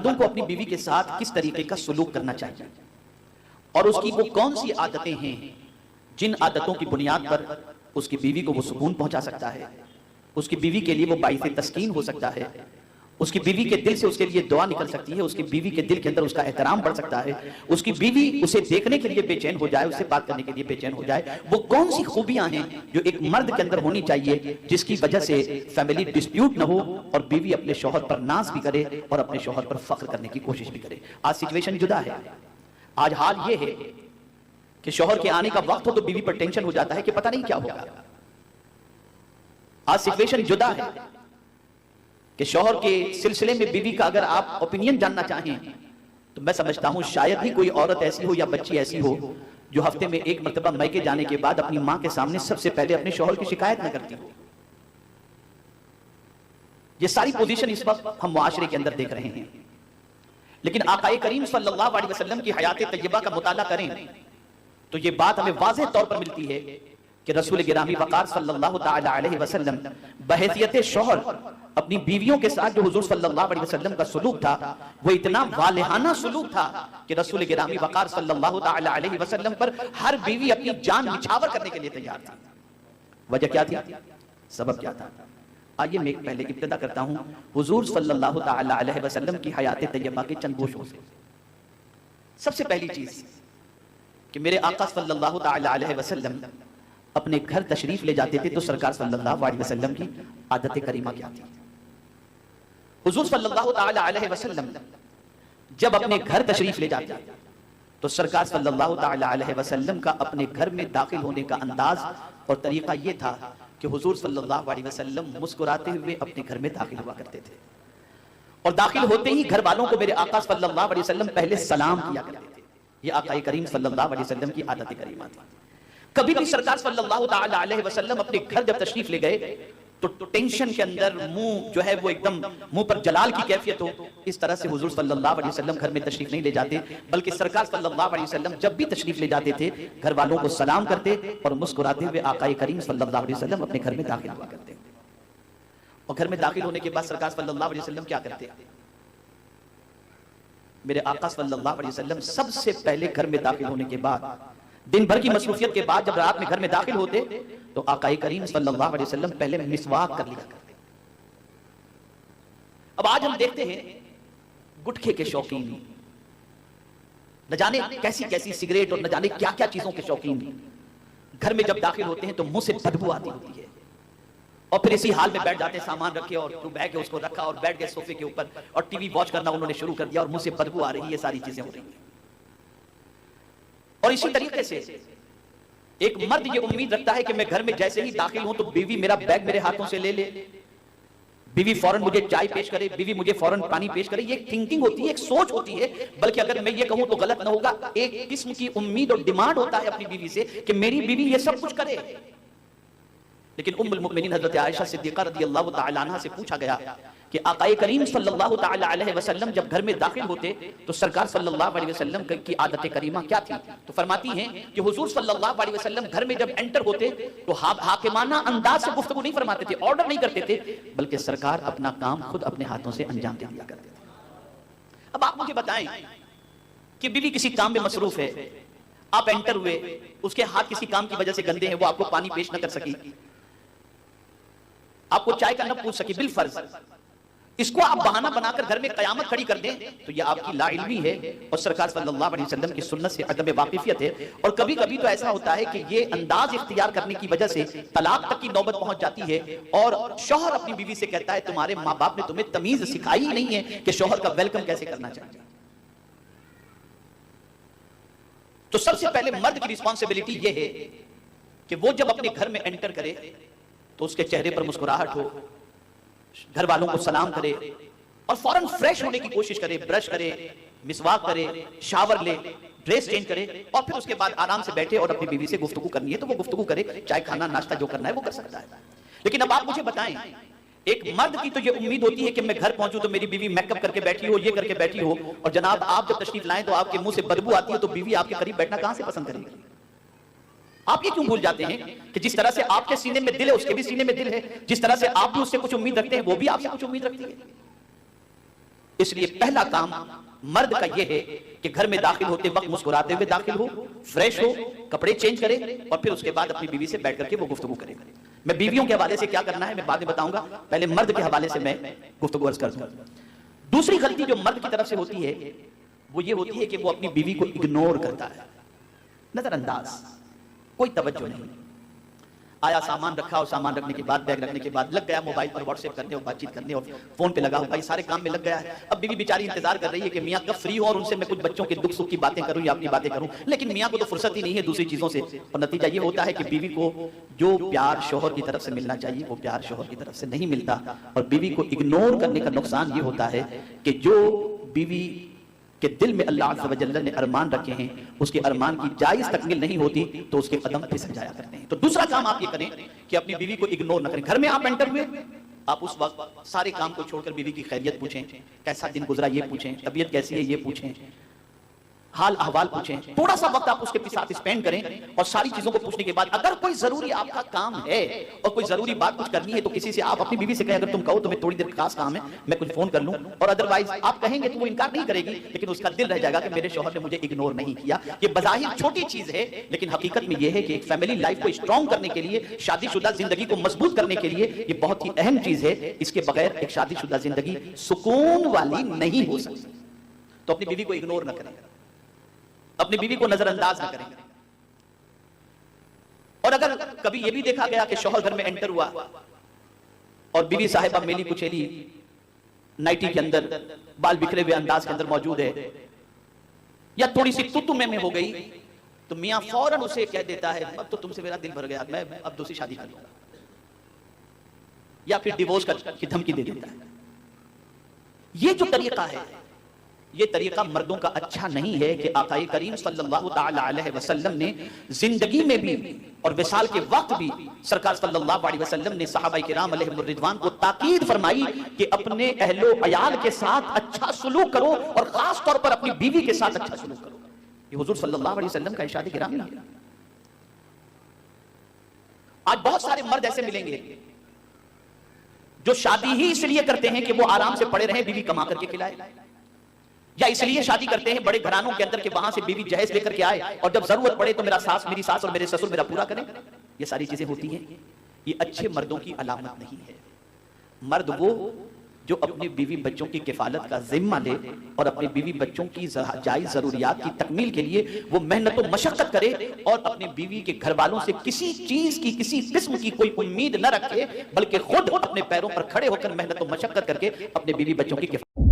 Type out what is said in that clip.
مردوں کو اپنی بیوی کے ساتھ کس طریقے کا سلوک کرنا چاہیے اور اس کی وہ کون سی عادتیں ہیں جن عادتوں کی بنیاد پر اس کی بیوی کو وہ سکون پہنچا سکتا ہے، اس کی بیوی کے لیے وہ باعث تسکین ہو سکتا ہے، اس کی بیوی کے دل سے اس کے لیے دعا نکل سکتی ہے، اس کی بیوی کے دل کے اندر اس کا احترام بڑھ سکتا ہے، اس کی بیوی اسے دیکھنے کے لیے بے چین ہو جائے، اس سے بات کرنے کے لیے بے چین ہو جائے۔ وہ کون سی خوبیاں ہیں جو ایک مرد کے اندر ہونی چاہیے جس کی وجہ سے فیملی ڈسپیوٹ نہ ہو اور بیوی اپنے شوہر پر ناز بھی کرے اور اپنے شوہر پر فخر کرنے کی کوشش بھی کرے۔ آج سچویشن جدا ہے، آج حال یہ ہے کہ شوہر کے آنے کا وقت ہو تو بیوی پر ٹینشن ہو جاتا ہے کہ پتہ نہیں کیا ہوگا۔ آج سچویشن جدا ہے کہ شوہر کے سلسلے میں بیوی کا اگر آپ اوپینین جاننا چاہیں تو میں سمجھتا ہوں شاید ہی کوئی عورت ایسی ہو یا بچی ایسی ہو جو ہفتے میں ایک مرتبہ میکے جانے کے بعد اپنی ماں کے سامنے سب سے پہلے اپنے شوہر کی شکایت نہ کرتی ہو۔ یہ ساری پوزیشن اس وقت ہم معاشرے کے اندر دیکھ رہے ہیں، لیکن آقا کریم صلی اللہ علیہ وسلم کی حیات طیبہ کا مطالعہ کریں تو یہ بات ہمیں واضح طور پر ملتی ہے کہ رسول گرامی وقار صلی اللہ تعالی علیہ وسلم بحیثیت شوہر اپنی بیویوں کے ساتھ جو حضور صلی اللہ علیہ وسلم کا سلوک تھا وہ اتنا والہانہ سلوک تھا کہ رسول گرامی وقار صلی اللہ تعالی علیہ وسلم پر ہر بیوی اپنی جان نچھاور کرنے کے لیے تیار تھی۔ وجہ کیا تھی؟ سبب کیا تھا؟ آئیے میں پہلے ابتدا کرتا ہوں حضور صلی اللہ تعالی علیہ وسلم کی حیات طیبہ کے چند گوشوں سے۔ سب سے پہلی چیز کہ میرے آقا صلی اللہ تعالی علیہ وسلم اپنے گھر تشریف لے جاتے تھے تو سرکار صلی اللہ علیہ وسلم کی عادت کریمہ کیا تھی؟ حضور صلی اللہ تعالی علیہ وسلم جب اپنے گھر تشریف لے جاتے تو سرکار صلی اللہ تعالی علیہ وسلم کا اپنے گھر میں داخل ہونے کا انداز اور طریقہ یہ تھا کہ حضور صلی اللہ علیہ وسلم مسکراتے ہوئے اپنے گھر میں داخل ہوا کرتے تھے، اور داخل ہوتے ہی گھر والوں کو میرے آقا صلی اللہ علیہ وسلم پہلے سلام کیا کرتے تھے۔ یہ آقا کریم صلی اللہ علیہ وسلم کی عادت کریمہ تھی۔ کبھی بھی سرکار صلی اللہ تعالی علیہ وسلم اپنے گھر جب تشریف لے گئے تو ٹینشن کے اندر منہ جو ہے وہ ایک دم منہ پر جلال کی کیفیت ہو، اس طرح سے حضور صلی اللہ علیہ وسلم گھر میں تشریف نہیں لے جاتے، بلکہ سرکار صلی اللہ علیہ وسلم جب بھی تشریف لے جاتے تھے گھر والوں کو سلام کرتے اور مسکراتے ہوئے آقا کریم صلی اللہ علیہ وسلم اپنے گھر میں داخل ہوا کرتے۔ اور گھر میں داخل ہونے کے بعد سرکار صلی اللہ علیہ وسلم کیا کرتے؟ میرے آقا صلی اللہ علیہ وسلم سب سے پہلے گھر میں داخل ہونے کے بعد دن بھر کی مصروفیت کے بعد جب رات میں گھر میں داخل ہوتے تو آقا کریم صلی اللہ علیہ وسلم پہلے مسواک کر لیا کرتے۔ اب آج ہم دیکھتے ہیں گٹکے کے شوقین، نہ جانے کیسی کیسی سگریٹ اور نہ جانے کیا کیا چیزوں کے شوقین گھر میں جب داخل ہوتے ہیں تو منہ سے بدبو آتی ہوتی ہے، اور پھر اسی حال میں بیٹھ جاتے ہیں، سامان رکھے اور بیگ کے اس کو رکھا اور بیٹھ گئے صوفے کے اوپر اور ٹی وی واچ کرنا انہوں نے شروع کر دیا اور منہ سے بدبو آ رہی ہے، یہ ساری چیزیں ہو رہی ہیں۔ اور اسی طریقے سے ایک مرد یہ امید رکھتا ہے کہ میں گھر میں جیسے ہی داخل ہوں تو بیوی میرا بیگ میرے ہاتھوں سے لے لے، بیوی فوراً مجھے چائے پیش کرے، بیوی مجھے فوراً پانی پیش کرے۔ یہ ایک تھنکنگ ہوتی ہے، ایک سوچ ہوتی ہے، بلکہ اگر میں یہ کہوں تو غلط نہ ہوگا، ایک قسم کی امید اور ڈیمانڈ ہوتا ہے اپنی بیوی سے کہ میری بیوی یہ سب کچھ کرے۔ لیکن ام المؤمنین حضرت عائشہ صدیقہ رضی اللہ تعالی عنہ سے پوچھا گیا کہ آقا کریم صلی اللہ تعالی علیہ وسلم جب گھر میں داخل ہوتے تو سرکار صلی اللہ علیہ وسلم کی عادت کریمہ کیا تھی؟ تو فرماتی ہیں کہ حضور صلی اللہ علیہ وسلم گھر میں جب انٹر ہوتے تو حاکمانہ انداز سے گفتگو نہیں فرماتے تھے، آرڈر نہیں کرتے تھے، بلکہ سرکار اپنا کام خود اپنے ہاتھوں سے انجام دے دیا کرتے تھے۔ اب آپ مجھے بتائیں کہ بیوی کسی کام میں مصروف ہے، آپ انٹر ہوئے، اس کے ہاتھ کسی کام کی وجہ سے گندے ہیں، وہ آپ کو پانی پیش نہ کر سکی، آپ کو چائے کا نہ پوچھ سکی، بالفرض اس کو آپ بہانہ بنا کر گھر میں قیامت کھڑی کر دیں تو یہ آپ کی لا علمی ہے اور سرکار صلی اللہ علیہ وسلم کی سنت سے عدم واقفیت ہے۔ اور کبھی کبھی تو ایسا ہوتا ہے کہ یہ انداز اختیار کرنے کی وجہ سے طلاق تک کی نوبت پہنچ جاتی ہے اور شوہر اپنی بیوی سے کہتا ہے تمہارے ماں باپ نے تمہیں تمیز سکھائی ہی نہیں ہے کہ شوہر کا ویلکم کیسے کرنا چاہیے۔ تو سب سے پہلے مرد کی ریسپانسبلٹی یہ ہے کہ وہ جب اپنے گھر میں انٹر کرے تو اس کے چہرے پر مسکراہٹ ہو، گھر والوں کو سلام کرے اور فوراً فریش ہونے کی کوشش کرے، برش کرے، مسواک کرے، شاور لے، ڈریس چینج کرے اور پھر اس کے بعد آرام سے بیٹھے اور اپنی بیوی سے گفتگو کرنی ہے تو وہ گفتگو کرے، چائے کھانا ناشتہ جو کرنا ہے وہ کر سکتا ہے۔ لیکن اب آپ مجھے بتائیں، ایک مرد کی تو یہ امید ہوتی ہے کہ میں گھر پہنچوں تو میری بیوی میک اپ کر کے بیٹھی ہو، یہ کر کے بیٹھی ہو، اور جناب آپ جب تشریف لائیں تو آپ کے منہ سے بدبو آتی ہے تو بیوی آپ کے قریب بیٹھنا کہاں سے پسند کرے گی؟ آپ یہ کیوں بھول جاتے ہیں کہ جس طرح سے آپ کے سینے میں دل ہے اس کے بھی سینے میں دل ہے، جس طرح سے آپ بھی اس سے کچھ امید رکھتے ہیں وہ بھی آپ سے کچھ امید رکھتی ہے۔ اس لیے پہلا کام مرد کا یہ ہے کہ گھر میں داخل ہوتے وقت مسکراتے ہوئے داخل ہو، فریش ہو، کپڑے چینج کرے اور پھر اس کے بعد اپنی بیوی سے بیٹھ کر کے وہ گفتگو کرے. میں بیویوں کے حوالے سے کیا کرنا ہے میں بعد میں بتاؤں گا، پہلے مرد کے حوالے سے میں گفتگو عرض کر دوں. دوسری غلطی جو مرد کی طرف سے ہوتی ہے وہ یہ ہوتی ہے کہ وہ اپنی بیوی کو اگنور کرتا ہے، نظر انداز، کوئی توجہ نہیں. آیا سامان رکھا اور سامان رکھنے کے بعد بیگ رکھنے کے بعد لگ گیا موبائل پر واٹس ایپ کرنے اور بات چیت کرنے اور فون پہ لگا ہوا، یہ سارے کام میں لگ گیا ہے. اب بیوی بیچاری انتظار کر رہی ہے کہ میاں کب فری ہو اور ان سے میں کچھ بچوں کے دکھ سکھ کی باتیں کروں یا اپنی باتیں کروں، لیکن میاں کو تو فرصت ہی نہیں ہے دوسری چیزوں سے. اور نتیجہ یہ ہوتا ہے کہ بیوی کو جو پیار شوہر کی طرف سے ملنا چاہیے وہ پیار شوہر کی طرف سے نہیں ملتا. اور بیوی کو اگنور کرنے کا نقصان یہ ہوتا ہے کہ جو بیوی کہ دل میں اللہ عز و جل نے ارمان رکھے ہیں اس کے ارمان کی جائز تکمیل نہیں ہوتی تو اس کے قدم پھسل جایا کرتے ہیں. تو دوسرا کام آپ یہ کریں کہ اپنی بیوی کو اگنور نہ کریں. گھر میں آپ انٹر ہوئے، آپ اس وقت سارے کام کو چھوڑ کر بیوی کی خیریت پوچھیں، کیسا دن گزرا یہ پوچھیں، طبیعت کیسی ہے یہ پوچھیں، حال احوال پوچھیں. تھوڑا سا وقت آپ اس کے ساتھ اسپینڈ کریں اور ساری چیزوں کو پوچھنے کے بعد اگر کوئی ضروری آپ کا کام ہے اور کوئی ضروری بات کچھ کرنی ہے تو کسی سے آپ اپنی بیوی سے کہیں اگر تم کہو تمہیں تھوڑی دیر خاص کام ہے میں کچھ فون کر لوں، اور ادروائز آپ کہیں گے تو وہ انکار نہیں کرے گی، لیکن اس کا دل رہ جائے گا کہ میرے شوہر نے مجھے اگنور نہیں کیا. یہ بظاہر چھوٹی چیز ہے لیکن حقیقت میں یہ ہے کہ ایک فیملی لائف کو اسٹرانگ کرنے کے لیے، شادی شدہ زندگی کو مضبوط کرنے کے لیے یہ بہت ہی اہم چیز ہے. اس کے بغیر ایک شادی شدہ زندگی سکون والی نہیں ہو سکتی. تو اپنی بیوی کو اگنور نہ کریں، اپنی بیوی کو نظر انداز نہ کریں. اور اگر کبھی یہ بھی دیکھا گیا کہ شوہر گھر میں انٹر ہوا اور بیوی صاحبہ میلی کچیلی نائٹی کے اندر بال بکھرے ہوئے انداز کے اندر موجود ہے یا تھوڑی سی تو میں ہو گئی تو میاں فوراً اسے کہہ دیتا ہے اب تو تم سے میرا دل بھر گیا، میں اب دوسری شادی کر لوں گا، یا پھر ڈیورس کی دھمکی دے دیتا ہے. یہ جو طریقہ ہے یہ طریقہ مردوں کا اچھا نہیں ہے کہ آقا کریم صلی اللہ تعالی علیہ وسلم نے زندگی میں بھی اور وصال کے وقت بھی سرکار صلی اللہ علیہ وسلم نے صحابہ کرام علیہم الرضوان کو تاکید فرمائی کہ اپنے اہل و عیال کے ساتھ اچھا سلوک کرو اور خاص طور پر اپنی بیوی کے ساتھ اچھا سلوک کرو. یہ حضور صلی اللہ علیہ وسلم کا ارشاد گرامی ہے. آج بہت سارے مرد ایسے ملیں گے جو شادی ہی اس لیے کرتے ہیں کہ وہ آرام سے پڑے رہیں، بیوی کما کر کے کھلائے، یا اس لیے شادی کرتے ہیں بڑے گھرانوں کے اندر کہ وہاں سے بیوی جہیز لے کر کے آئے اور جب ضرورت پڑے تو میری ساس اور میرے سسر میرا پورا کریں. یہ ساری چیزیں ہوتی ہیں، یہ اچھے مردوں کی علامت نہیں ہے. مرد وہ جو اپنی بیوی بچوں کی کفالت کا ذمہ لے اور اپنی بیوی بچوں کی جائز ضروریات کی تکمیل کے لیے وہ محنت و مشقت کرے اور اپنی بیوی کے گھر والوں سے کسی چیز کی کسی قسم کی کوئی امید نہ رکھے، بلکہ خود اپنے پیروں پر کھڑے ہو کر محنت و مشقت کر کے اپنے بیوی بچوں کی کفالت